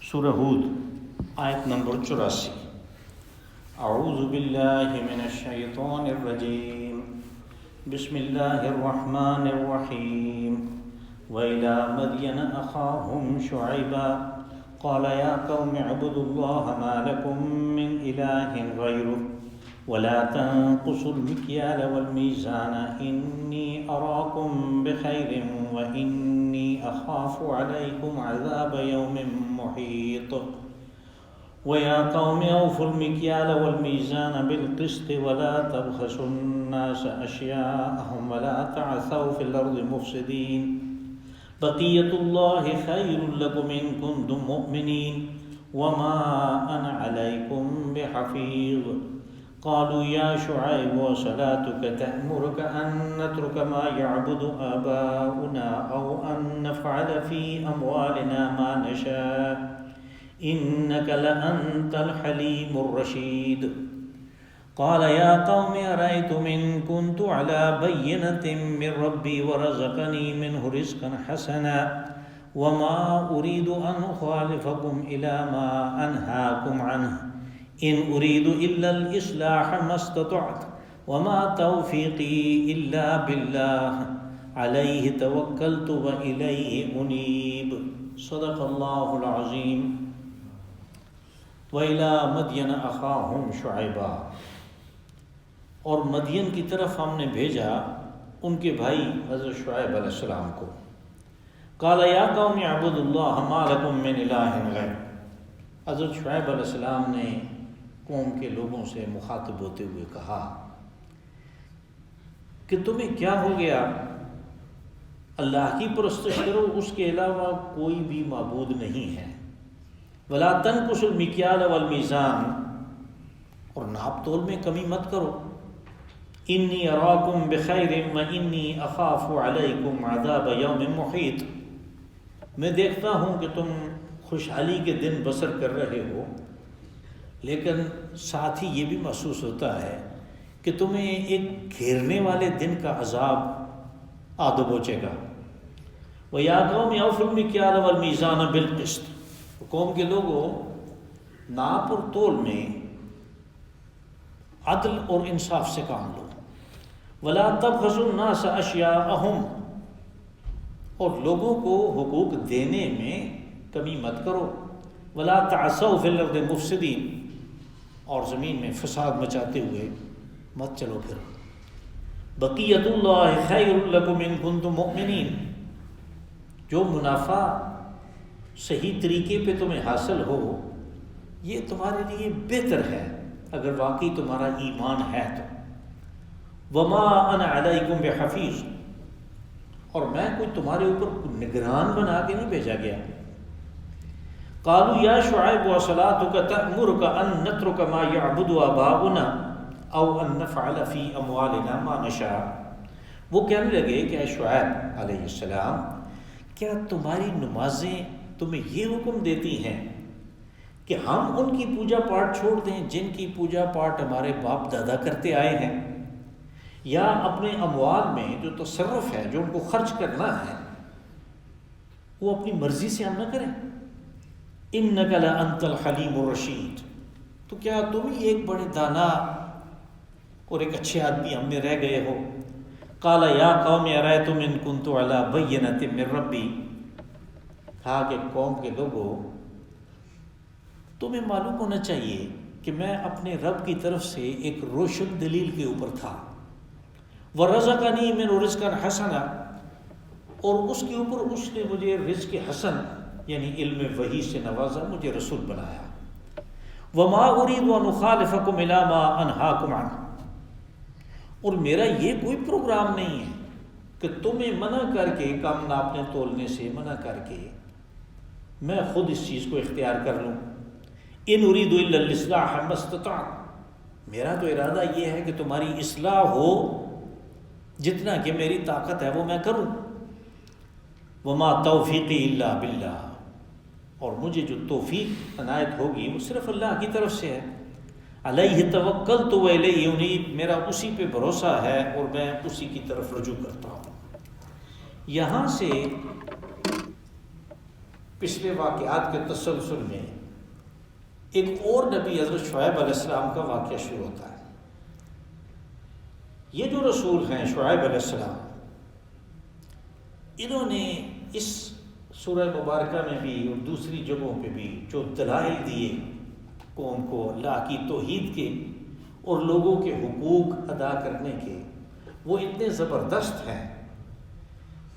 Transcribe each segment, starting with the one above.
سورہ ہود آیت نمبر 84۔ اعوذ باللہ من الشیطان الرجیم، بسم اللہ الرحمن الرحیم۔ وَإِلَىٰ مَدْيَنَ أَخَاهُمْ شُعَيْبًا قَالَ يَا قَوْمِ اعْبُدُوا اللَّهَ مَا لَكُم مِّنْ إِلَٰهٍ غَيْرُهُ وَلَا تَنقُصُوا الْمِكْيَالَ وَالْمِيزَانَ إِنِّي أَرَاكُم بِخَيْرٍ وَإِنِّي أَخَافُ عَلَيْكُمْ عَذَابَ يَوْمٍ مُّحِيطٍ وَيَا قَوْمِ أَوْفُوا الْمِكْيَالَ وَالْمِيزَانَ بِالْقِسْطِ وَلَا تَبْخَسُوا النَّاسَ أَشْيَاءَهُمْ وَلَا تَعْثَوْا فِي الْأَرْضِ مُفْسِدِينَ بَقِيَّتُ اللَّهِ خَيْرٌ لَكُمْ إِن كُنتُم مُّؤْمِنِينَ وَمَا أَنَا عَلَيْكُمْ بِحَفِيظٍ قَالُوا يَا شُعَيْبُ وَصَلَاتُكَ تَأْمُرُكَ أَن نَّتْرُكَ مَا يَعْبُدُ آبَاؤُنَا أَوْ أَن نَّفْعَلَ فِي أَمْوَالِنَا مَا نَشَاءُ إِنَّكَ لَأَنتَ الْحَلِيمُ الرَّشِيدُ قال يا قوم أرأيتم إن كنت على بينة من ربي ورزقني منه رزقا حسنا وما أريد أن أخالفكم إلى ما أنهاكم عنه إن أريد إلا الإصلاح ما استطعت وما توفيقي إلا بالله عليه توكلت وإليه أنيب صدق الله العظيم۔ وَإِلَىٰ مَدْيَنَ أَخَاهُمْ شُعَيْبًا، اور مدین کی طرف ہم نے بھیجا ان کے بھائی حضرت شعیب علیہ السلام کو۔ قال یا قوم اعبدوا اللہ ما لکم من الہ غیر، حضرت شعیب علیہ السلام نے قوم کے لوگوں سے مخاطب ہوتے ہوئے کہا کہ تمہیں کیا ہو گیا، اللہ کی پرستش کرو، اس کے علاوہ کوئی بھی معبود نہیں ہے۔ ولا تنقصوا المکیال والمیزان، اور ناپ تول میں کمی مت کرو۔ انی اراکم بخیر وانی اخاف علیکم عذاب یوم محیط، میں دیکھتا ہوں کہ تم خوشحالی کے دن بسر کر رہے ہو، لیکن ساتھ ہی یہ بھی محسوس ہوتا ہے کہ تمہیں ایک گھیرنے والے دن کا عذاب آ دبوچے گا۔ وَيَا قَوْمِ أَوْفُوا الْمِكْيَالَ وَالْمِيزَانَ بِالْقِسْطِ، قوم کے لوگوں ناپ اور تول میں عدل اور انصاف سے کام لو۔ وَلَا تَبْخَسُوا النَّاسَ أَشْيَاءَهُمْ، اور لوگوں کو حقوق دینے میں کمی مت کرو۔ وَلَا تَعْثَوْا فِي الْأَرْضِ مُفْسِدِينَ، اور زمین میں فساد مچاتے ہوئے مت چلو پھرو۔ بَقِيَّتُ اللَّهِ خَيْرٌ لَكُمْ إِن كُنتُم مُّؤْمِنِينَ، جو منافع صحیح طریقے پہ تمہیں حاصل ہو یہ تمہارے لیے بہتر ہے اگر واقعی تمہارا ایمان ہے تو۔ وما انا علیکم بحفیظ، اور میں کوئی تمہارے اوپر نگران بنا کے نہیں بھیجا گیا۔ قالوا یا شعیب وصلاتک تأمرک ان نترک ما یعبد آباؤنا او ان نفعل فی اموالنا ما نشاء، وہ کہنے لگے کہ اے شعیب علیہ السلام، کیا تمہاری نمازیں تمہیں یہ حکم دیتی ہیں کہ ہم ان کی پوجا پاٹ چھوڑ دیں جن کی پوجا پاٹ ہمارے باپ دادا کرتے آئے ہیں، یا اپنے اموال میں جو تصرف ہے، جو ان کو خرچ کرنا ہے، وہ اپنی مرضی سے ہم نہ کریں؟ انک لانت الحلیم الرشید، تو کیا تم ہی ایک بڑے دانا اور ایک اچھے آدمی ہم میں رہ گئے ہو۔ قال یا قوم ارأیتم ان کنت علی بینۃ من ربی، کہا کہ قوم کے لوگوں تمہیں معلوم ہونا چاہیے کہ میں اپنے رب کی طرف سے ایک روشن دلیل کے اوپر تھا۔ وَرَزَقَنِي مِنْهُ رِزْقًا حَسَنًا، اور اس کے اوپر اس نے مجھے رزق حسن یعنی علم وحی سے نوازا، مجھے رسول بنایا۔ وَمَا أُرِيدُ أَنْ أُخَالِفَكُمْ إِلَىٰ مَا أَنْهَاكُمْ عَنْهُ، اور میرا یہ کوئی پروگرام نہیں ہے کہ تمہیں منع کر کے کام ناپنے تولنے سے منع کر کے میں خود اس چیز کو اختیار کر لوں۔ ان اريد الا الاصلاح ما استطعت، میرا تو ارادہ یہ ہے کہ تمہاری اصلاح ہو، جتنا کہ میری طاقت ہے وہ میں کروں۔ وما توفیقی الا باللہ، اور مجھے جو توفیق عنایت ہوگی وہ صرف اللہ کی طرف سے ہے۔ علیہ توکلت والیہ انیب، میرا اسی پہ بھروسہ ہے اور میں اسی کی طرف رجوع کرتا ہوں۔ یہاں سے پچھلے واقعات کے تسلسل میں ایک اور نبی حضرت شعیب علیہ السلام کا واقعہ شروع ہوتا ہے۔ یہ جو رسول ہیں شعیب علیہ السلام، انہوں نے اس سورہ مبارکہ میں بھی اور دوسری جگہوں پہ بھی جو دلائل دیے قوم کو اللہ کی توحید کے اور لوگوں کے حقوق ادا کرنے کے، وہ اتنے زبردست ہیں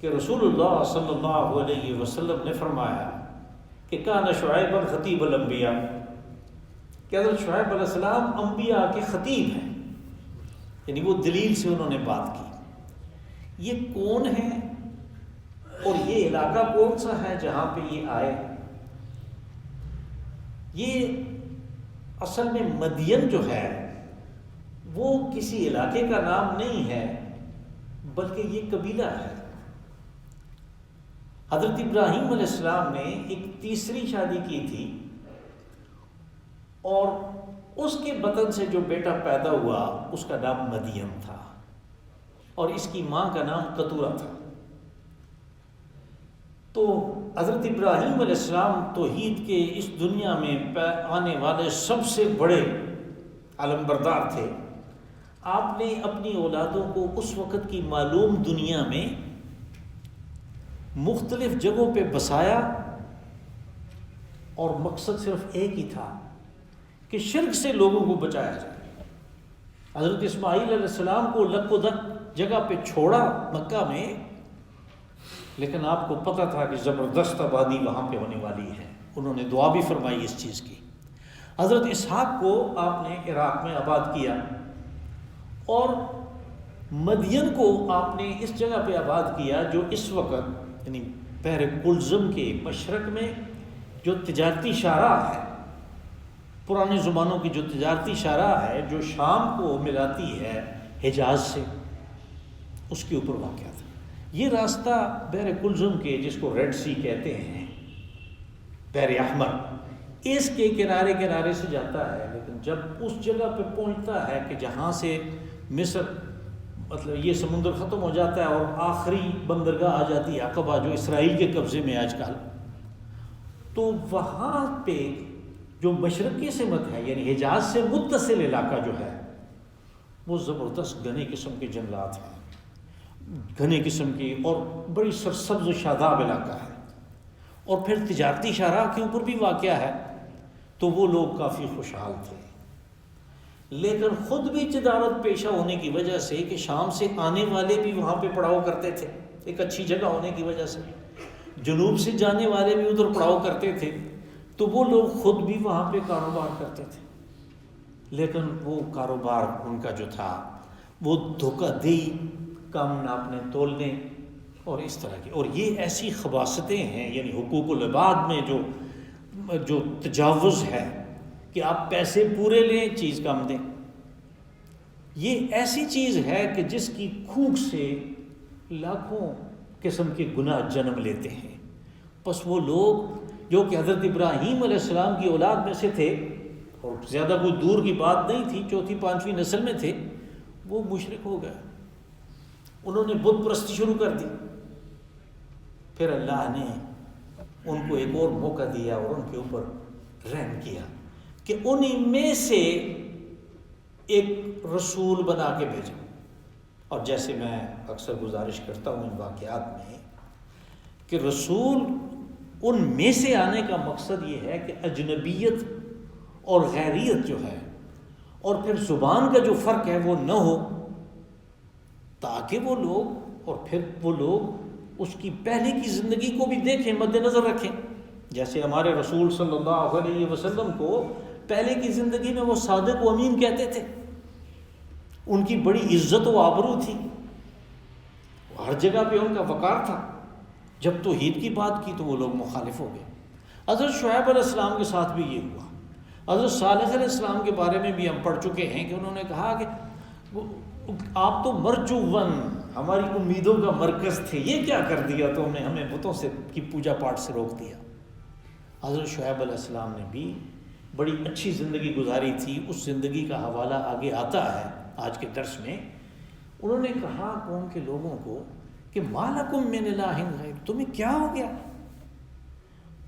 کہ رسول اللہ صلی اللہ علیہ وسلم نے فرمایا کہ کان شعیب خطیب الانبیاء، کہ حضرت شعیب علیہ السلام انبیاء کے خطیب ہیں، یعنی وہ دلیل سے انہوں نے بات کی۔ یہ کون ہیں اور یہ علاقہ کون سا ہے جہاں پہ یہ آئے؟ یہ اصل میں مدین جو ہے وہ کسی علاقے کا نام نہیں ہے، بلکہ یہ قبیلہ ہے۔ حضرت ابراہیم علیہ السلام نے ایک تیسری شادی کی تھی اور اس کے بطن سے جو بیٹا پیدا ہوا اس کا نام مدین تھا، اور اس کی ماں کا نام قطورہ تھا۔ تو حضرت ابراہیم علیہ السلام توحید کے اس دنیا میں آنے والے سب سے بڑے علمبردار تھے۔ آپ نے اپنی اولادوں کو اس وقت کی معلوم دنیا میں مختلف جگہوں پہ بسایا، اور مقصد صرف ایک ہی تھا کہ شرک سے لوگوں کو بچایا جائے۔ حضرت اسماعیل علیہ السلام کو لک و دک جگہ پہ چھوڑا مکہ میں، لیکن آپ کو پتہ تھا کہ زبردست آبادی وہاں پہ ہونے والی ہے، انہوں نے دعا بھی فرمائی اس چیز کی۔ حضرت اسحاق کو آپ نے عراق میں آباد کیا، اور مدین کو آپ نے اس جگہ پہ آباد کیا جو اس وقت یعنی بحر کلزم کے مشرق میں جو تجارتی شاہراہ ہے، پرانے زمانوں کی جو تجارتی شاہراہ ہے جو شام کو ملاتی ہے حجاز سے، اس کے اوپر واقع تھا۔ یہ راستہ بحر کلزم کے، جس کو ریڈ سی کہتے ہیں، بحر احمر، اس کے کنارے کنارے سے جاتا ہے، لیکن جب اس جگہ پہ پہنچتا ہے کہ جہاں سے مصر مطلب یہ سمندر ختم ہو جاتا ہے اور آخری بندرگاہ آ جاتی ہے عقبہ جو اسرائیل کے قبضے میں آج کل، تو وہاں پہ جو مشرقی سمت ہے یعنی حجاز سے متصل علاقہ جو ہے وہ زبردست گھنے قسم کے جنگلات ہیں، گھنے قسم کی اور بڑی سرسبز و شاداب علاقہ ہے، اور پھر تجارتی شاہراہ کے اوپر بھی واقع ہے، تو وہ لوگ کافی خوشحال تھے۔ لیکن خود بھی تجارت پیشہ ہونے کی وجہ سے کہ شام سے آنے والے بھی وہاں پہ پڑاؤ کرتے تھے، ایک اچھی جگہ ہونے کی وجہ سے جنوب سے جانے والے بھی ادھر پڑاؤ کرتے تھے، تو وہ لوگ خود بھی وہاں پہ کاروبار کرتے تھے، لیکن وہ کاروبار ان کا جو تھا وہ دھوکہ دہی، کم ناپنے تولنے اور اس طرح کی، اور یہ ایسی خباثتیں ہیں یعنی حقوق العباد میں جو تجاوز ہے کہ آپ پیسے پورے لیں چیز کم دیں، یہ ایسی چیز ہے کہ جس کی کھوک سے لاکھوں قسم کے گناہ جنم لیتے ہیں۔ پس وہ لوگ جو کہ حضرت ابراہیم علیہ السلام کی اولاد میں سے تھے، اور زیادہ کوئی دور کی بات نہیں تھی، چوتھی پانچویں نسل میں تھے، وہ مشرک ہو گئے، انہوں نے بت پرستی شروع کر دی۔ پھر اللہ نے ان کو ایک اور موقع دیا اور ان کے اوپر رحم کیا کہ انہی میں سے ایک رسول بنا کے بھیجا۔ اور جیسے میں اکثر گزارش کرتا ہوں ان واقعات میں کہ رسول ان میں سے آنے کا مقصد یہ ہے کہ اجنبیت اور غیریت جو ہے اور پھر زبان کا جو فرق ہے وہ نہ ہو، تاکہ وہ لوگ اور پھر وہ لوگ اس کی پہلے کی زندگی کو بھی دیکھیں، مد نظر رکھیں۔ جیسے ہمارے رسول صلی اللہ علیہ وسلم کو پہلے کی زندگی میں وہ صادق و امین کہتے تھے، ان کی بڑی عزت و آبرو تھی، ہر جگہ پہ ان کا وقار تھا۔ جب توحید کی بات کی تو وہ لوگ مخالف ہو گئے۔ حضرت شعیب علیہ السلام کے ساتھ بھی یہ ہوا۔ حضرت صالح علیہ السلام کے بارے میں بھی ہم پڑھ چکے ہیں کہ انہوں نے کہا کہ آپ تو مرجون، ہماری امیدوں کا مرکز تھے، یہ کیا کر دیا تو ہمیں بتوں سے کی پوجا پاٹ سے روک دیا۔ حضرت شعیب علیہ السلام نے بھی بڑی اچھی زندگی گزاری تھی، اس زندگی کا حوالہ آگے آتا ہے آج کے درس میں۔ انہوں نے کہا قوم کے لوگوں کو کہ ما لکم من الہ غیر، تمہیں کیا ہو گیا؟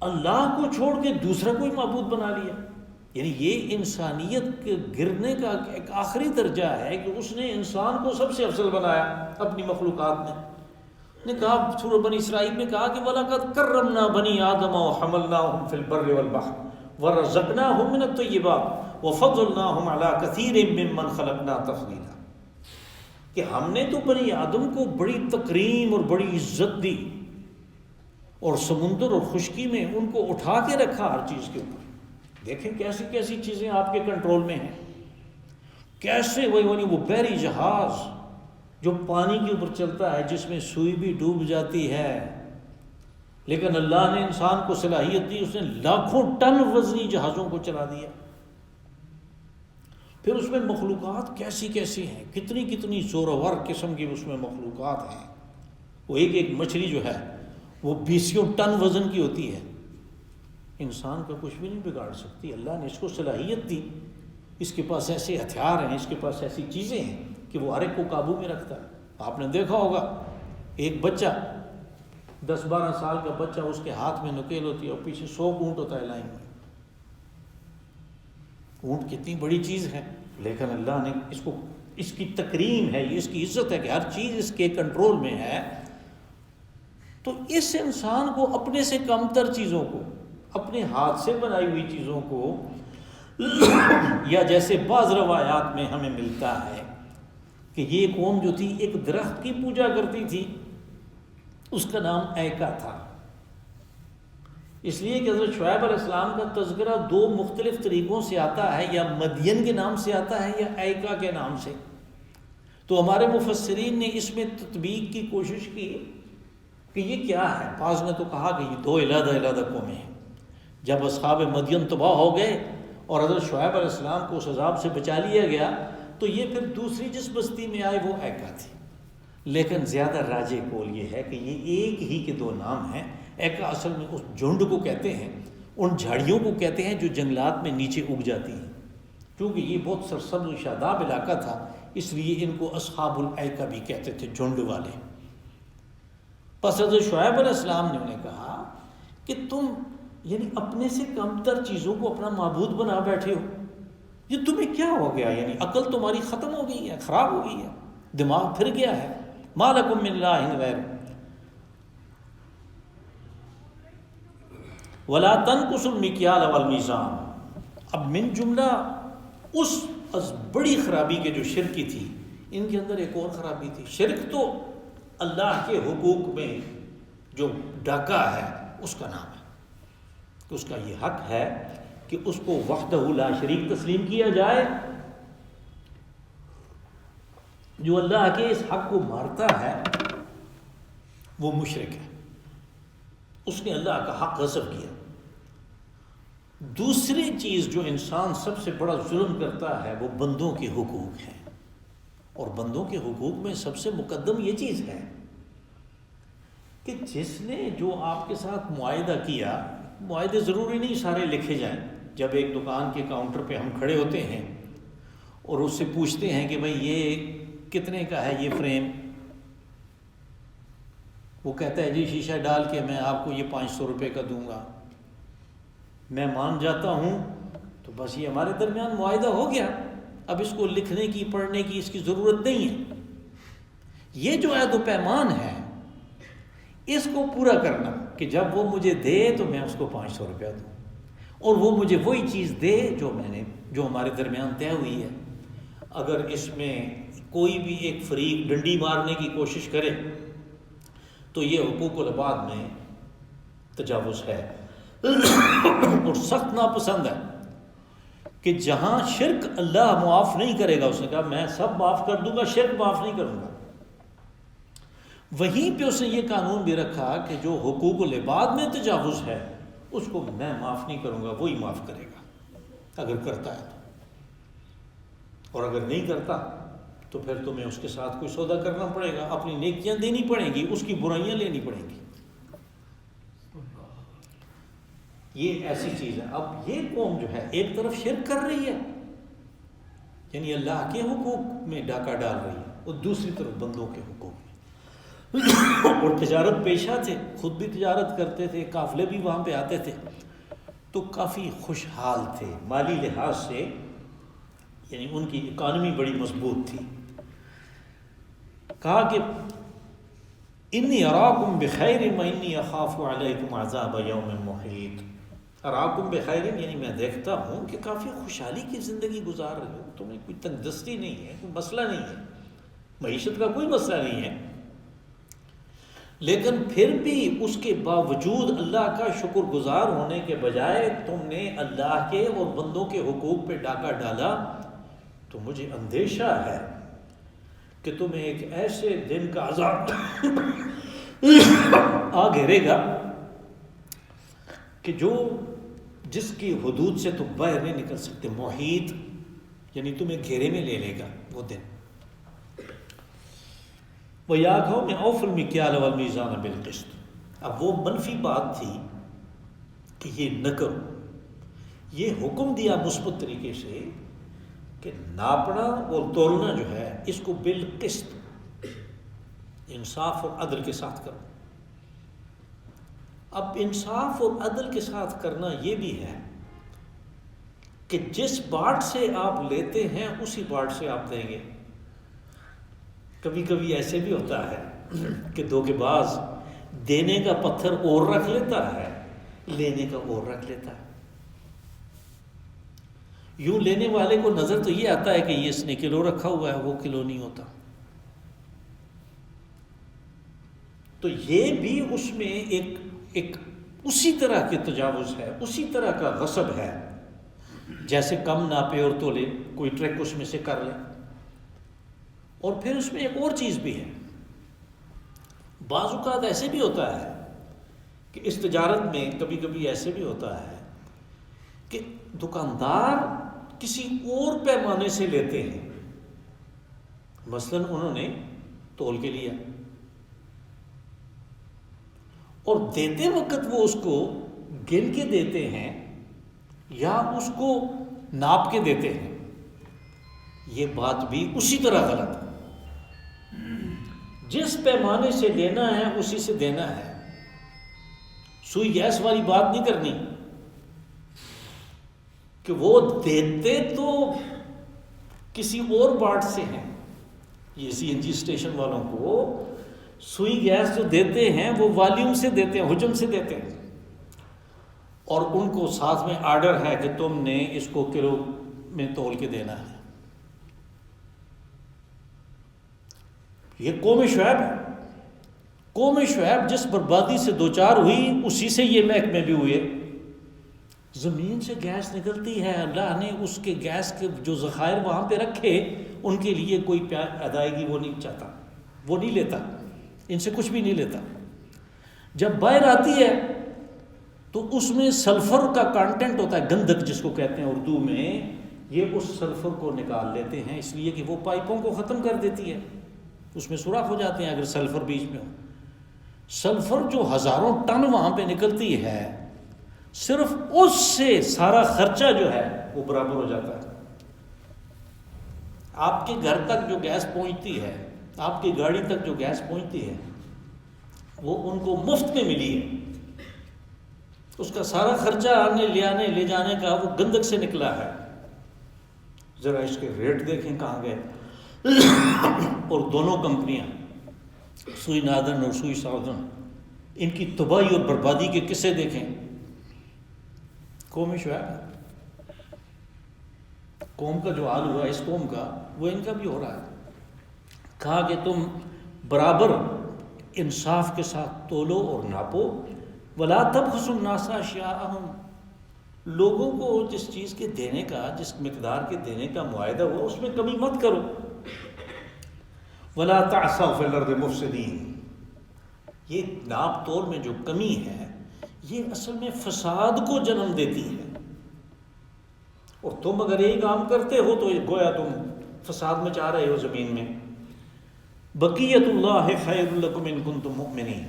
اللہ کو چھوڑ کے دوسرا کوئی معبود بنا لیا. یعنی یہ انسانیت کے گرنے کا ایک آخری درجہ ہے کہ اس نے انسان کو سب سے افضل بنایا اپنی مخلوقات میں. نے کہا سورہ بنی اسرائیل میں کہا کہ وَلَقَدْ كَرَّمْنَا بَنِي آدَمَ وَحَمَلْنَاهُمْ فِي الْبَرِّ وَالْبَحْرِ وَرَزَقْنَاهُمْ مِنَ الطَّيِّبَاتِ وَفَضَّلْنَاهُمْ عَلَىٰ كَثِيرٍ مِّمَّنْ خَلَقْنَا تَفْضِيلًا. کہ ہم نے تو بنی آدم کو بڑی تکریم اور بڑی عزت دی اور سمندر اور خشکی میں ان کو اٹھا کے رکھا ہر چیز کے اوپر. دیکھیں کیسی کیسی چیزیں آپ کے کنٹرول میں ہیں. کیسے وہ بحری جہاز جو پانی کے اوپر چلتا ہے جس میں سوئی بھی ڈوب جاتی ہے، لیکن اللہ نے انسان کو صلاحیت دی، اس نے لاکھوں ٹن وزنی جہازوں کو چلا دیا. پھر اس میں مخلوقات کیسی کیسی ہیں، کتنی کتنی زورور قسم کی اس میں مخلوقات ہیں. وہ ایک مچھلی جو ہے وہ 20 ٹن وزن کی ہوتی ہے، انسان کا کچھ بھی نہیں بگاڑ سکتی. اللہ نے اس کو صلاحیت دی، اس کے پاس ایسے ہتھیار ہیں، اس کے پاس ایسی چیزیں ہیں کہ وہ ہر ایک کو قابو میں رکھتا ہے. آپ نے دیکھا ہوگا ایک بچہ 10-12 سال کا بچہ، اس کے ہاتھ میں نکیل ہوتی ہے اور پیچھے 100 اونٹ ہوتا ہے لائن میں. اونٹ کتنی بڑی چیز ہے، لیکن اللہ نے اس کی تکریم ہے، اس کی عزت ہے کہ ہر چیز اس کے کنٹرول میں ہے. تو اس انسان کو اپنے سے کم تر چیزوں کو، اپنے ہاتھ سے بنائی ہوئی چیزوں کو، یا جیسے بعض روایات میں ہمیں ملتا ہے کہ یہ قوم جو تھی ایک درخت کی پوجا کرتی تھی، اس کا نام ایکا تھا. اس لیے کہ حضرت شعیب علیہ السلام کا تذکرہ 2 مختلف طریقوں سے آتا ہے، یا مدین کے نام سے آتا ہے یا ایکا کے نام سے. تو ہمارے مفسرین نے اس میں تطبیق کی کوشش کی کہ یہ کیا ہے. بعض نے تو کہا کہ یہ 2 علیحدہ قومیں ہیں. جب اصحاب مدین تباہ ہو گئے اور حضرت شعیب علیہ السلام کو اس عذاب سے بچا لیا گیا، تو یہ پھر دوسری جس بستی میں آئے وہ ایکا تھی. لیکن زیادہ راجح قول یہ ہے کہ یہ ایک ہی کے 2 نام ہیں. ایکا اصل میں اس جھنڈ کو کہتے ہیں، ان جھاڑیوں کو کہتے ہیں جو جنگلات میں نیچے اگ جاتی ہیں. کیونکہ یہ بہت سرسبز و شاداب علاقہ تھا، اس لیے ان کو اصحاب الایکا بھی کہتے تھے، جھنڈ والے. پس حضرت شعیب علیہ السلام نے انہیں کہا کہ تم یعنی اپنے سے کم تر چیزوں کو اپنا معبود بنا بیٹھے ہو، یہ تمہیں کیا ہو گیا؟ یعنی عقل تمہاری ختم ہو گئی ہے، خراب ہو گئی ہے، دماغ پھر گیا ہے. ما لکم من الہ غیر ولا تنقصوا المکیال والمیزان. اب من جملہ اس بڑی خرابی کے جو شرک کی تھی، ان کے اندر ایک اور خرابی تھی. شرک تو اللہ کے حقوق میں جو ڈاکہ ہے اس کا نام ہے، کہ اس کا یہ حق ہے کہ اس کو وحدہ لا شریک تسلیم کیا جائے. جو اللہ کے اس حق کو مارتا ہے وہ مشرک ہے، اس نے اللہ کا حق غصب کیا. دوسری چیز جو انسان سب سے بڑا ظلم کرتا ہے وہ بندوں کے حقوق ہیں، اور بندوں کے حقوق میں سب سے مقدم یہ چیز ہے کہ جس نے جو آپ کے ساتھ معاہدہ کیا، معاہدے ضروری نہیں سارے لکھے جائیں. جب ایک دکان کے کاؤنٹر پہ ہم کھڑے ہوتے ہیں اور اس سے پوچھتے ہیں کہ بھئی یہ کتنے کا ہے یہ فریم، وہ کہتا ہے جی شیشہ ڈال کے میں آپ کو یہ 500 روپے کا دوں گا، میں مان جاتا ہوں، تو بس یہ ہمارے درمیان معاہدہ ہو گیا. اب اس کو لکھنے کی پڑھنے کی اس کی ضرورت نہیں ہے. یہ جو عہد و پیمان ہے اس کو پورا کرنا کہ جب وہ مجھے دے تو میں اس کو 500 روپیہ دوں، اور وہ مجھے وہی چیز دے جو ہمارے درمیان طے ہوئی ہے. اگر اس میں کوئی بھی ایک فریق ڈنڈی مارنے کی کوشش کرے تو یہ حقوق العباد میں تجاوز ہے اور سخت ناپسند ہے. کہ جہاں شرک اللہ معاف نہیں کرے گا، اس نے کہا میں سب معاف کر دوں گا، شرک معاف نہیں کروں گا. وہیں پہ اس نے یہ قانون بھی رکھا کہ جو حقوق العباد میں تجاوز ہے اس کو میں معاف نہیں کروں گا، وہی معاف کرے گا اگر کرتا ہے تو، اور اگر نہیں کرتا تو پھر تمہیں اس کے ساتھ کوئی سودا کرنا پڑے گا، اپنی نیکیاں دینی پڑیں گی، اس کی برائیاں لینی پڑیں گی. یہ ایسی چیز ہے. اب یہ قوم جو ہے ایک طرف شرک کر رہی ہے، یعنی اللہ کے حقوق میں ڈاکہ ڈال رہی ہے، اور دوسری طرف بندوں کے حقوق میں. اور تجارت پیشہ تھے، خود بھی تجارت کرتے تھے، قافلے بھی وہاں پہ آتے تھے، تو کافی خوشحال تھے مالی لحاظ سے، یعنی ان کی اکانومی بڑی مضبوط تھی۔ کہا کہ انی اراکم بخیر و انی اخاف علیکم عذاب یوم محیط۔ اراکم بخیر یعنی میں دیکھتا ہوں کہ کافی خوشحالی کی زندگی گزار رہے ہو، تمہیں کوئی تنگ دستی نہیں ہے، کوئی مسئلہ نہیں ہے، معیشت کا کوئی مسئلہ نہیں ہے، لیکن پھر بھی اس کے باوجود اللہ کا شکر گزار ہونے کے بجائے تم نے اللہ کے اور بندوں کے حقوق پہ ڈاکہ ڈالا، تو مجھے اندیشہ ہے کہ تمہیں ایک ایسے دن کا عذاب آ گھیرے گا کہ جس کی حدود سے تم باہر نہیں نکل سکتے، محیط یعنی تمہیں گھیرے میں لے لے گا وہ دن۔ وَيَا قَوْمِ أَوْفُوا الْمِكْيَالَ وَالْمِيزَانَ بِالْقِسْطِ۔ اب وہ منفی بات تھی کہ یہ نہ کرو، یہ حکم دیا مثبت طریقے سے کہ ناپنا اور تولنا جو ہے اس کو بالقسط، انصاف اور عدل کے ساتھ کرو۔ اب انصاف اور عدل کے ساتھ کرنا یہ بھی ہے کہ جس باٹ سے آپ لیتے ہیں اسی باٹ سے آپ دیں گے۔ کبھی کبھی ایسے بھی ہوتا ہے کہ دھوکے باز دینے کا پتھر اور رکھ لیتا ہے، لینے کا اور رکھ لیتا ہے۔ یوں لینے والے کو نظر تو یہ آتا ہے کہ یہ اس نے کلو رکھا ہوا ہے، وہ کلو نہیں ہوتا۔ تو یہ بھی اس میں ایک اسی طرح کے تجاوز ہے، اسی طرح کا غصب ہے، جیسے کم ناپے اور تولے، کوئی ٹرک اس میں سے کر لے۔ اور پھر اس میں ایک اور چیز بھی ہے، بعض اوقات ایسے بھی ہوتا ہے کہ اس تجارت میں کبھی کبھی ایسے بھی ہوتا ہے کہ دکاندار کسی اور پیمانے سے لیتے ہیں، مثلاً انہوں نے تول کے لیا اور دیتے وقت وہ اس کو گن کے دیتے ہیں یا اس کو ناپ کے دیتے ہیں، یہ بات بھی اسی طرح غلط ہے۔ جس پیمانے سے لینا ہے اسی سے دینا ہے، سوئی گیس والی بات نہیں کرنی کہ وہ دیتے تو کسی اور باٹ سے ہیں۔ یہ سی این جی اسٹیشن والوں کو سوئی گیس جو دیتے ہیں وہ والیوم سے دیتے ہیں، حجم سے دیتے ہیں، اور ان کو ساتھ میں آرڈر ہے کہ تم نے اس کو کلو میں تول کے دینا ہے۔ یہ قوم شعیب ہے، قوم شعیب جس بربادی سے دوچار ہوئی اسی سے یہ محکمے بھی ہوئے۔ زمین سے گیس نکلتی ہے، اللہ نے اس کے گیس کے جو ذخائر وہاں پہ رکھے ان کے لیے کوئی ادائیگی وہ نہیں چاہتا، وہ نہیں لیتا، ان سے کچھ بھی نہیں لیتا۔ جب باہر آتی ہے تو اس میں سلفر کا کانٹینٹ ہوتا ہے، گندھک جس کو کہتے ہیں اردو میں، یہ اس سلفر کو نکال لیتے ہیں اس لیے کہ وہ پائپوں کو ختم کر دیتی ہے، اس میں سوراخ ہو جاتے ہیں اگر سلفر بیچ میں ہو۔ سلفر جو ہزاروں ٹن وہاں پہ نکلتی ہے، صرف اس سے سارا خرچہ جو ہے وہ برابر ہو جاتا ہے۔ آپ کے گھر تک جو گیس پہنچتی ہے، آپ کی گاڑی تک جو گیس پہنچتی ہے، وہ ان کو مفت میں ملی ہے، اس کا سارا خرچہ آنے لے جانے کا وہ گندک سے نکلا ہے۔ ذرا اس کے ریٹ دیکھیں کہاں گئے۔ اور دونوں کمپنیاں سوئی نادرن اور سوئی ساؤدرن، ان کی تباہی اور بربادی کے قصے دیکھیں۔ قوم شعیب، قوم کا جو حال ہوا اس قوم کا، وہ ان کا بھی ہو رہا ہے۔ کہا کہ تم برابر انصاف کے ساتھ تولو اور ناپو، ولا تبخسوا الناس اشیاءہم، لوگوں کو جس چیز کے دینے کا، جس مقدار کے دینے کا معاہدہ ہوا اس میں کمی مت کرو۔ ولا تعثوا فی الارض مفسدین، یہ ناپ تول میں جو کمی ہے یہ اصل میں فساد کو جنم دیتی ہے، اور تم اگر یہی کام کرتے ہو تو گویا تم فساد مچا رہے ہو زمین میں۔ بقیت اللہ خیر لکم ان کنتم مؤمنین،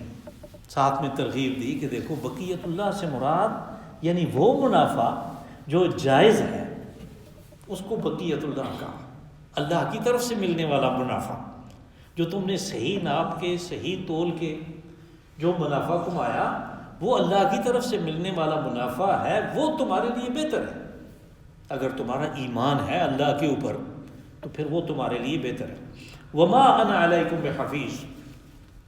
ساتھ میں ترغیب دی کہ دیکھو بقیت اللہ سے مراد یعنی وہ منافع جو جائز ہے اس کو بقیت اللہ کا، اللہ کی طرف سے ملنے والا منافع۔ جو تم نے صحیح ناپ کے صحیح تول کے جو منافع کمایا وہ اللہ کی طرف سے ملنے والا منافع ہے، وہ تمہارے لیے بہتر ہے۔ اگر تمہارا ایمان ہے اللہ کے اوپر تو پھر وہ تمہارے لیے بہتر ہے۔ وما انا علیکم بحفیظ،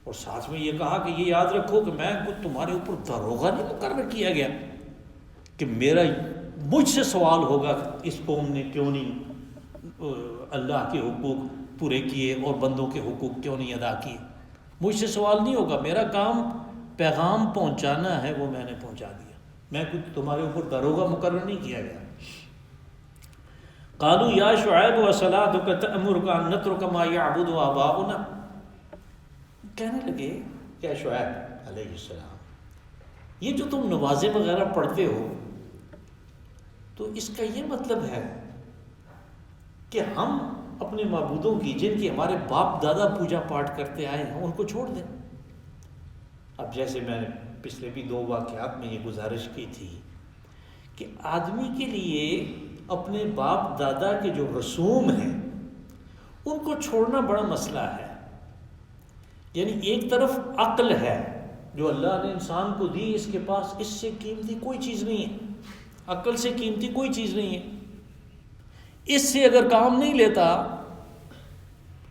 اور ساتھ میں یہ کہا کہ یہ یاد رکھو کہ میں کچھ تمہارے اوپر داروغہ نہیں مقرر کیا گیا کہ مجھ سے سوال ہوگا کہ اس قوم نے کیوں نہیں اللہ کے حقوق پورے کیے اور بندوں کے حقوق کیوں نہیں ادا کیے۔ مجھ سے سوال نہیں ہوگا، میرا کام پیغام پہنچانا ہے، وہ میں نے پہنچا دیا، میں کچھ تمہارے اوپر داروغہ مقرر نہیں کیا گیا۔ قالوا یا شعیب وصلاتک تأمرک ان نترک ما یعبد آباؤنا، کہنے لگے کہ شعیب علیہ السلام یہ جو تم نمازیں وغیرہ پڑھتے ہو تو اس کا یہ مطلب ہے کہ ہم اپنے معبودوں کی جن کی ہمارے باپ دادا پوجا پاٹ کرتے آئے ہیں ان کو چھوڑ دیں۔ اب جیسے میں نے پچھلے بھی 2 واقعات میں یہ گزارش کی تھی کہ آدمی کے لیے اپنے باپ دادا کے جو رسوم ہیں ان کو چھوڑنا بڑا مسئلہ ہے۔ یعنی ایک طرف عقل ہے جو اللہ نے انسان کو دی، اس کے پاس اس سے قیمتی کوئی چیز نہیں ہے، عقل سے قیمتی کوئی چیز نہیں ہے، اس سے اگر کام نہیں لیتا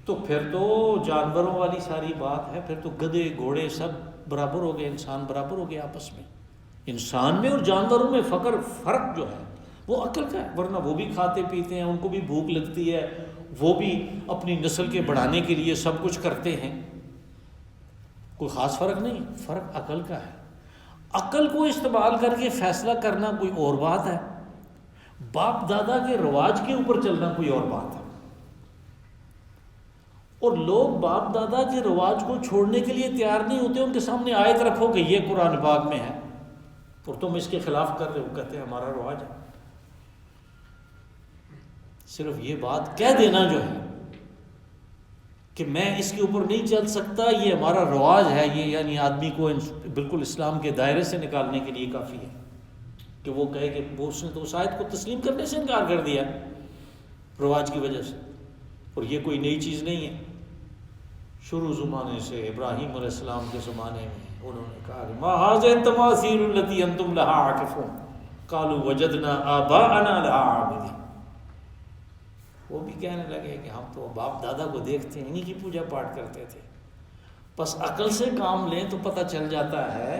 تو پھر تو جانوروں والی ساری بات ہے، پھر تو گدھے گھوڑے سب برابر ہو گئے، انسان برابر ہو گئے آپس میں۔ انسان میں اور جانوروں میں فرق جو ہے وہ عقل کا ہے، ورنہ وہ بھی کھاتے پیتے ہیں، ان کو بھی بھوک لگتی ہے، وہ بھی اپنی نسل کے بڑھانے کے لیے سب کچھ کرتے ہیں، کوئی خاص فرق نہیں، فرق عقل کا ہے۔ عقل کو استعمال کر کے فیصلہ کرنا کوئی اور بات ہے، باپ دادا کے رواج کے اوپر چلنا کوئی اور بات ہے۔ اور لوگ باپ دادا کے رواج کو چھوڑنے کے لیے تیار نہیں ہوتے، ان کے سامنے آیت رکھو کہ یہ قرآن پاک میں ہے اور تم اس کے خلاف کر رہے ہو، کہتے ہیں ہمارا رواج ہے۔ صرف یہ بات کہہ دینا جو ہے کہ میں اس کے اوپر نہیں چل سکتا، یہ ہمارا رواج ہے، یہ یعنی آدمی کو بالکل اسلام کے دائرے سے نکالنے کے لیے کافی ہے کہ وہ کہے کہ وہ اس نے تو اس آیت کو تسلیم کرنے سے انکار کر دیا رواج کی وجہ سے، اور یہ کوئی نئی چیز نہیں ہے۔ شروع زمانے سے ابراہیم علیہ السلام کے زمانے میں انہوں نے کہا کہ ما هذه التماثيل التي انتم لها عاكفون قالوا وجدنا آباءنا لها عابدين، وہ بھی کہنے لگے کہ ہم تو باپ دادا کو دیکھتے ہیں، انہی کی پوجا پاٹ کرتے تھے۔ بس عقل سے کام لیں تو پتہ چل جاتا ہے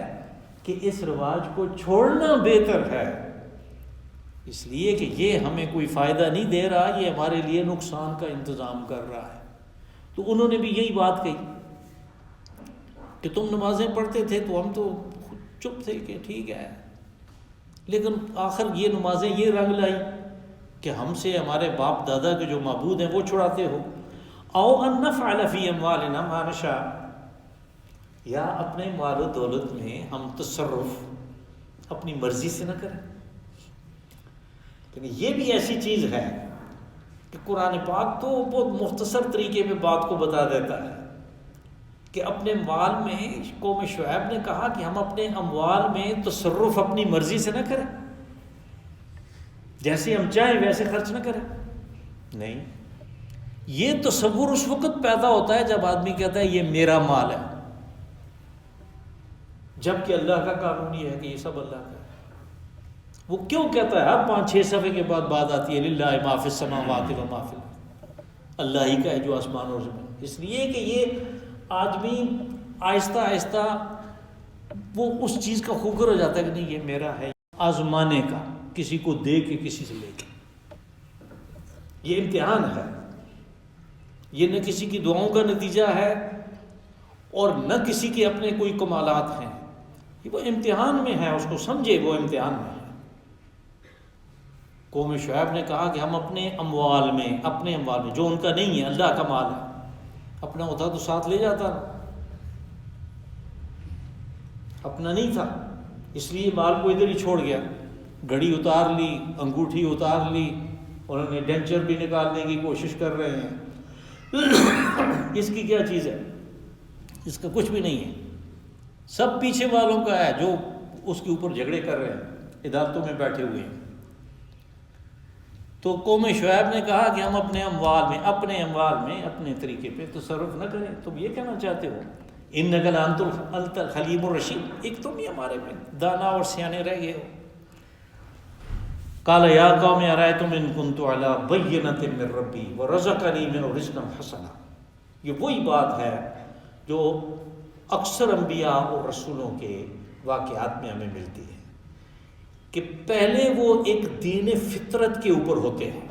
کہ اس رواج کو چھوڑنا بہتر ہے، اس لیے کہ یہ ہمیں کوئی فائدہ نہیں دے رہا، یہ ہمارے لیے نقصان کا انتظام کر رہا ہے۔ تو انہوں نے بھی یہی بات کہی کہ تم نمازیں پڑھتے تھے تو ہم تو چپ تھے کہ ٹھیک ہے، لیکن آخر یہ نمازیں یہ رنگ لائی کہ ہم سے ہمارے باپ دادا کے جو معبود ہیں وہ چھڑاتے ہو۔ او ان نفعل فی اموالنا ما نشاء، یا اپنے مال و دولت میں ہم تصرف اپنی مرضی سے نہ کریں۔ یہ بھی ایسی چیز ہے کہ قرآن پاک تو بہت مختصر طریقے میں بات کو بتا دیتا ہے کہ اپنے مال میں قوم شعیب نے کہا کہ ہم اپنے اموال میں تصرف اپنی مرضی سے نہ کریں، جیسے ہم چاہیں ویسے خرچ نہ کریں۔ نہیں، یہ تصور اس وقت پیدا ہوتا ہے جب آدمی کہتا ہے یہ میرا مال ہے، جبکہ اللہ کا قانون یہ ہے کہ یہ سب اللہ کا ہے۔ وہ کیوں کہتا ہے؟ اب 5-6 صفحے کے بعد بات آتی ہے للہ ما فی السماوات و ما فی الارض، اللہ ہی کا ہے جو آسمان اور زمین۔ اس لیے کہ یہ آدمی آہستہ آہستہ وہ اس چیز کا خوگر ہو جاتا ہے کہ نہیں یہ میرا ہے، آزمانے کا، کسی کو دے کے کسی سے لے کے۔ یہ امتحان ہے، یہ نہ کسی کی دعاؤں کا نتیجہ ہے اور نہ کسی کے اپنے کوئی کمالات ہیں، یہ وہ امتحان میں ہے، اس کو سمجھے وہ امتحان میں ہے۔ قوم شعیب نے کہا کہ ہم اپنے اموال میں جو ان کا نہیں ہے، اللہ کا مال ہے، اپنا ہوتا تو ساتھ لے جاتا، اپنا نہیں تھا، اس لیے مال کو ادھر ہی چھوڑ گیا۔ گھڑی اتار لی، انگوٹھی اتار لی، انہوں نے ڈینچر بھی نکالنے کی کوشش کر رہے ہیں۔ اس کی کیا چیز ہے؟ اس کا کچھ بھی نہیں ہے، سب پیچھے والوں کا ہے جو اس کے اوپر جھگڑے کر رہے ہیں، عدالتوں میں بیٹھے ہوئے ہیں۔ تو قوم شعیب نے کہا کہ ہم اپنے اموال میں اپنے طریقے پہ تصرف نہ کریں. تم یہ کہنا چاہتے ہو انک لانت الحلیم الرشید، ایک تم ہی ہمارے میں دانا اور سیانے رہ گئے ہو. قال یا قوم ارأیتم ان کنت علی بینۃ من ربی ورزقنی منہ رزقا حسنا. یہ وہی بات ہے جو اکثر انبیاء اور رسولوں کے واقعات میں ہمیں ملتی ہے کہ پہلے وہ ایک دین فطرت کے اوپر ہوتے ہیں،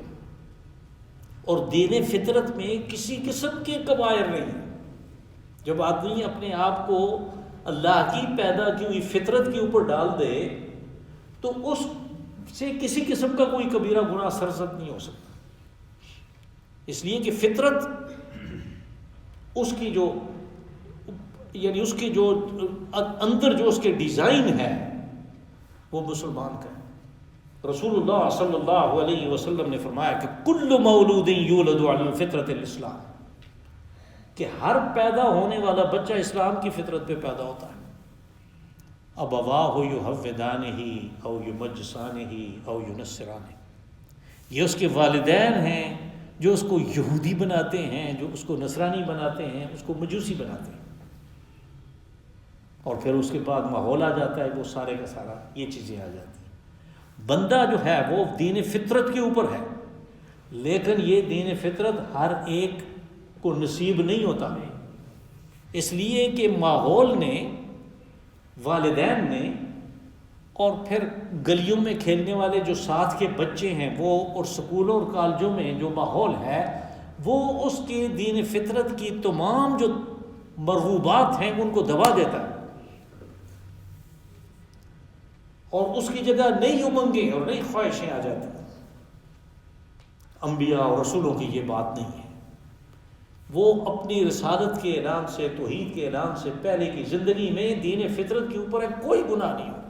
اور دین فطرت میں کسی قسم کے کبائر نہیں. جب آدمی اپنے آپ کو اللہ کی پیدا کی ہوئی فطرت کے اوپر ڈال دے تو اس سے کسی قسم کا کوئی کبیرہ گناہ سرزد نہیں ہو سکتا. اس لیے کہ فطرت اس کی جو یعنی اس کی جو اندر جو اس کے ڈیزائن ہے وہ مسلمان کا ہے. رسول اللہ صلی اللہ علیہ وسلم نے فرمایا کہ کل مولود یولد علی الفطرۃ الاسلام، کہ ہر پیدا ہونے والا بچہ اسلام کی فطرت پہ پیدا ہوتا ہے. ابواہ یحودانہ او یمجسانہ او ینصرانہ، یہ اس کے والدین ہیں جو اس کو یہودی بناتے ہیں، جو اس کو نصرانی بناتے ہیں، اس کو مجوسی بناتے ہیں. اور پھر اس کے بعد ماحول آ جاتا ہے، وہ سارے کا سارا یہ چیزیں آ جاتی ہیں. بندہ جو ہے وہ دین فطرت کے اوپر ہے، لیکن یہ دین فطرت ہر ایک کو نصیب نہیں ہوتا ہے، اس لیے کہ ماحول نے، والدین نے، اور پھر گلیوں میں کھیلنے والے جو ساتھ کے بچے ہیں وہ، اور سکولوں اور کالجوں میں جو ماحول ہے وہ اس کے دین فطرت کی تمام جو مرغوبات ہیں ان کو دبا دیتا ہے، اور اس کی جگہ نئی امنگیں اور نئی خواہشیں آ جاتی ہیں. انبیاء اور رسولوں کی یہ بات نہیں ہے. وہ اپنی رسالت کے اعلان سے، توحید کے اعلان سے پہلے کی زندگی میں دین فطرت کے اوپر کوئی گناہ نہیں ہو،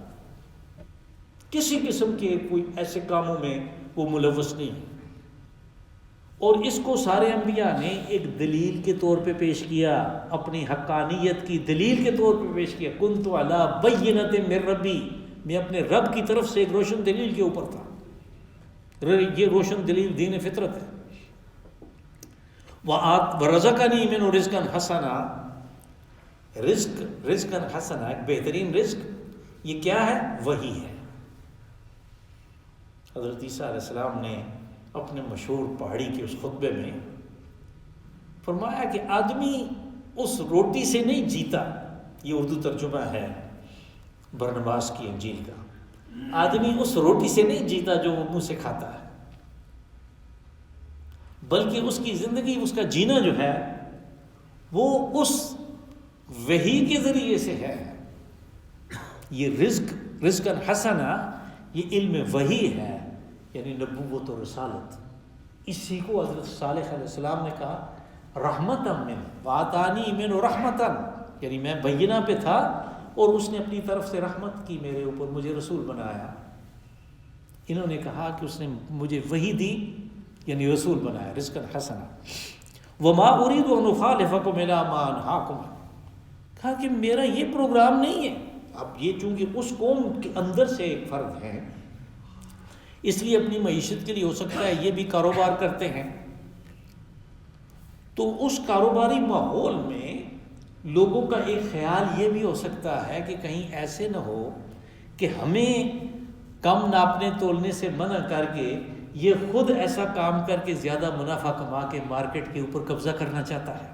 کسی قسم کے کوئی ایسے کاموں میں وہ ملوث نہیں ہے. اور اس کو سارے انبیاء نے ایک دلیل کے طور پہ پیش کیا، اپنی حقانیت کی دلیل کے طور پہ پیش کیا. کنت علی بینۃ من ربی، میں اپنے رب کی طرف سے ایک روشن دلیل کے اوپر تھا. یہ روشن دلیل دین فطرت ہے. وَرَزَقَنِي مِنْهُ رِزْقًا حَسَنًا، رزقاً حسنا، ایک بہترین رزق. یہ کیا ہے؟ وہی ہے. حضرت عیسیٰ علیہ السلام نے اپنے مشہور پہاڑی کے اس خطبے میں فرمایا کہ آدمی اس روٹی سے نہیں جیتا. یہ اردو ترجمہ ہے برنباس کی انجیل کا. آدمی اس روٹی سے نہیں جیتا جو وہ منہ سے کھاتا ہے، بلکہ اس کی زندگی، اس کا جینا جو ہے وہ اس وحی کے ذریعے سے ہے. یہ رزق حسنا، یہ علم وحی ہے، یعنی نبوت و رسالت. اسی کو حضرت صالح علیہ السلام نے کہا رحمتاً من وآتانی من رحمتاً، یعنی میں بینہ پہ تھا اور اس نے اپنی طرف سے رحمت کی میرے اوپر، مجھے رسول بنایا. انہوں نے کہا کہ اس نے مجھے وحی دی، یعنی رسول بنایا. رزقاً حسنا. وما اريد ان اخالفكم الى ما انهاكم، کہا کہ میرا یہ پروگرام نہیں ہے. اب یہ چونکہ اس قوم کے اندر سے ایک فرد ہیں، اس لیے اپنی معیشت کے لیے ہو سکتا ہے یہ بھی کاروبار کرتے ہیں، تو اس کاروباری ماحول میں لوگوں کا ایک خیال یہ بھی ہو سکتا ہے کہ کہیں ایسے نہ ہو کہ ہمیں کم ناپنے تولنے سے منع کر کے یہ خود ایسا کام کر کے زیادہ منافع کما کے مارکیٹ کے اوپر قبضہ کرنا چاہتا ہے.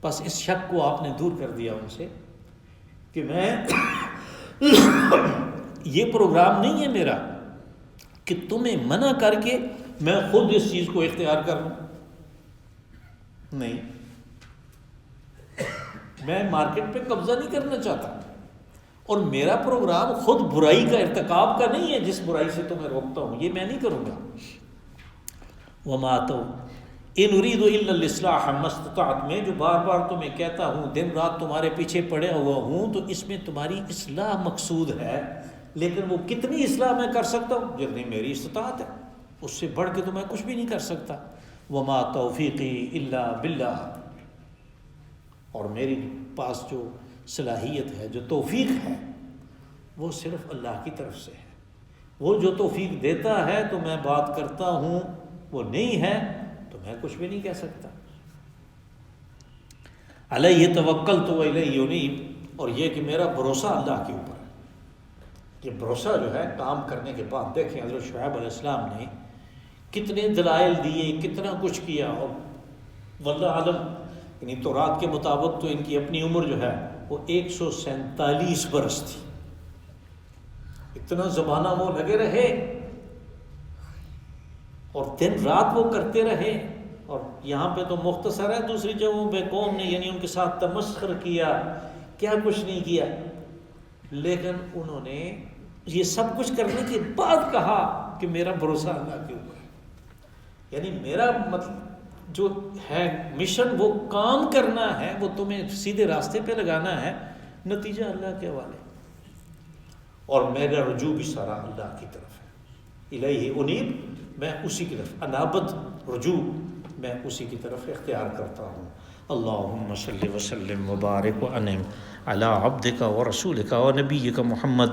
بس اس شک کو آپ نے دور کر دیا ان سے کہ میں یہ پروگرام نہیں ہے میرا کہ تمہیں منع کر کے میں خود اس چیز کو اختیار کر لوں. نہیں، میں مارکیٹ پہ قبضہ نہیں کرنا چاہتا، اور میرا پروگرام خود برائی کا ارتکاب کا نہیں ہے جس برائی سے تو میں روکتا ہوں، یہ میں نہیں کروں گا. وما تو ان اريد الا الاصلاح ما استطعت، میں جو بار بار تمہیں کہتا ہوں، دن رات تمہارے پیچھے پڑے ہوا ہوں، تو اس میں تمہاری اصلاح مقصود ہے، لیکن وہ کتنی اصلاح میں کر سکتا ہوں جتنی میری استطاعت ہے، اس سے بڑھ کے تو میں کچھ بھی نہیں کر سکتا. وما توفیقی الا باللہ، اور میری پاس جو صلاحیت ہے، جو توفیق ہے، وہ صرف اللہ کی طرف سے ہے. وہ جو توفیق دیتا ہے تو میں بات کرتا ہوں، وہ نہیں ہے تو میں کچھ بھی نہیں کہہ سکتا۔ علیہ توکلت و الیہ انیب، اور یہ کہ میرا بھروسہ اللہ کے اوپر ہے۔ یہ بھروسہ جو ہے کام کرنے کے بعد، دیکھیں حضرت شعیب علیہ السلام نے کتنے دلائل دیے، کتنا کچھ کیا، اور واللہ عالم یعنی تورات کے مطابق تو ان کی اپنی عمر جو ہے وہ 147 برس تھی۔ اتنا زمانہ وہ لگے رہے اور دن رات وہ کرتے رہے، اور یہاں پہ تو مختصر ہے، دوسری جگہوں پہ قوم نے یعنی ان کے ساتھ تمسخر کیا، کیا کچھ نہیں کیا، لیکن انہوں نے یہ سب کچھ کرنے کے بعد کہا کہ میرا بھروسہ اللہ کے اوپر ہے۔ یعنی میرا مطلب جو ہے مشن، وہ کام کرنا ہے، وہ تمہیں سیدھے راستے پہ لگانا ہے، نتیجہ اللہ کے حوالے، اور میرا رجوع بھی سارا اللہ کی طرف ہے۔ الیہ انیب، میں اسی کی طرف انابت، رجوع میں اسی کی طرف اختیار کرتا ہوں۔ اللہم صلی وسلم وبارک وانعم علی عبدک ورسولک ونبیک محمد